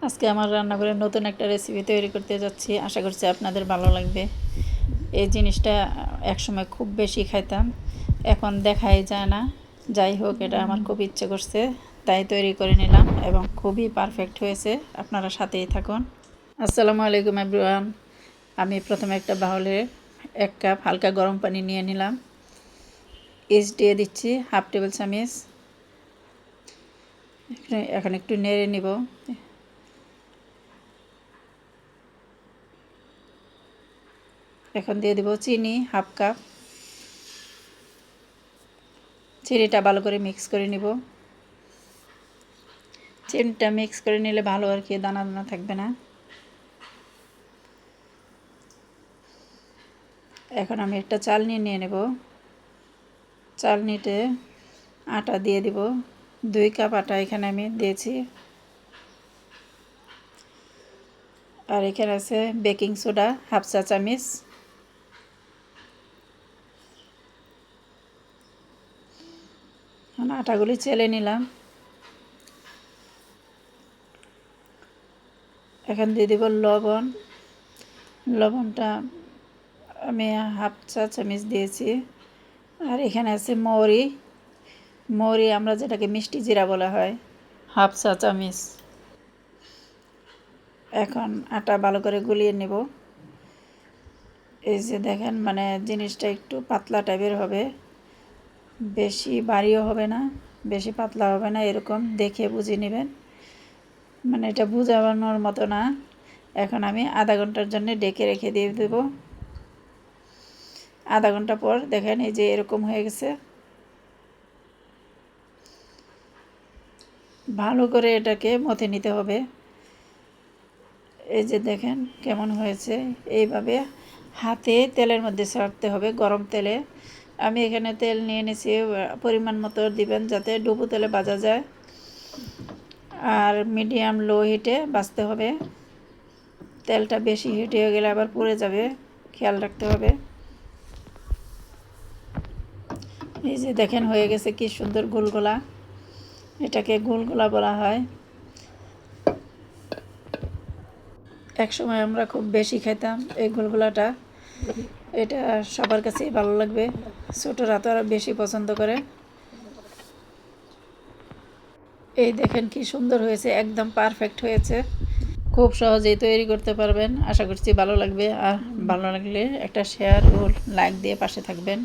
আজকে আমার রান্নাঘরে নতুন একটা রেসিপি তৈরি করতে যাচ্ছি। আশা করছি আপনাদের ভালো লাগবে। এই জিনিসটা একসময় খুব বেশি খাইতাম, এখন দেখাই যায় না। যাই হোক, এটা আমার খুব ইচ্ছে করছে, তাই তৈরি করে নিলাম এবং খুবই পারফেক্ট হয়েছে। আপনারা সাথেই থাকুন। আসসালামু আলাইকুম এভরিওয়ান। আমি প্রথমে একটা বাউলে 1 কাপ হালকা গরম পানি নিয়ে নিলাম। ইস্ট দিয়ে দিচ্ছি হাফ টেবিল চামচ। এখন একটু নেড়ে নিব। এখন দিয়ে দেব চিনি হাফ কাপ। চিনিটা ভালো করে মিক্স করে নিব। চিনিটা মিক্স করে নিলে ভালো আর কি, দানা দানা থাকবে না। এখন আমি একটা চালনি নিয়ে নেব। চালনিতে আটা দিয়ে দিব। 2 কাপ আটা এখানে আমি দিয়েছি। আর এখানে আছে বেকিং সোডা হাফ চা চামচ। আটাগুলি চেলে নিলাম। এখন দিয়ে দিব লবণ। লবণটা আমি হাফ চা চামচ দিয়েছি। আর এখানে আছে মৌরি। মৌরি আমরা যেটাকে মিষ্টি জিরা বলা হয়, হাফ চা চামচ। এখন আটা ভালো করে গুলিয়ে নেব। এই যে দেখেন, মানে জিনিসটা একটু পাতলা টাইপের হবে, বেশি ভারীও হবে না, বেশি পাতলা হবে না, এরকম দেখে বুঝে নেবেন। মানে এটা বুঝানোর মতো না। এখন আমি আধা ঘন্টার জন্য ডেকে রেখে দিয়ে দেব। আধা ঘন্টা পর দেখেন এই যে এরকম হয়ে গেছে। ভালো করে এটাকে মথে নিতে হবে। এই যে দেখেন কেমন হয়েছে। এইভাবে হাতে তেলের মধ্যে ছাড়তে হবে, গরম তেলে। আমি এখানে তেল নিয়ে নিয়েছি, পরিমাণ মতো দিবেন যাতে ডুবো তেলে ভাজা যায়। আর মিডিয়াম লো হিটে ভাজতে হবে। তেলটা বেশি হিট হয়ে গেলে আবার পুড়ে যাবে, খেয়াল রাখতে হবে। এই যে দেখেন হয়ে গেছে কি সুন্দর গোলগোলা। এটাকে গোলগোলা বলা হয়। একসময় আমরা খুব বেশি খেতাম এই গোলগোলাটা। এটা সবার কাছেই ভালো লাগবে, ছোটরা তো আরও বেশি পছন্দ করে। এই দেখেন কি সুন্দর হয়েছে, একদম পারফেক্ট হয়েছে। খুব সহজেই তৈরি করতে পারবেন। আশা করছি ভালো লাগবে। আর ভালো লাগলে একটা শেয়ার ও লাইক দিয়ে পাশে থাকবেন।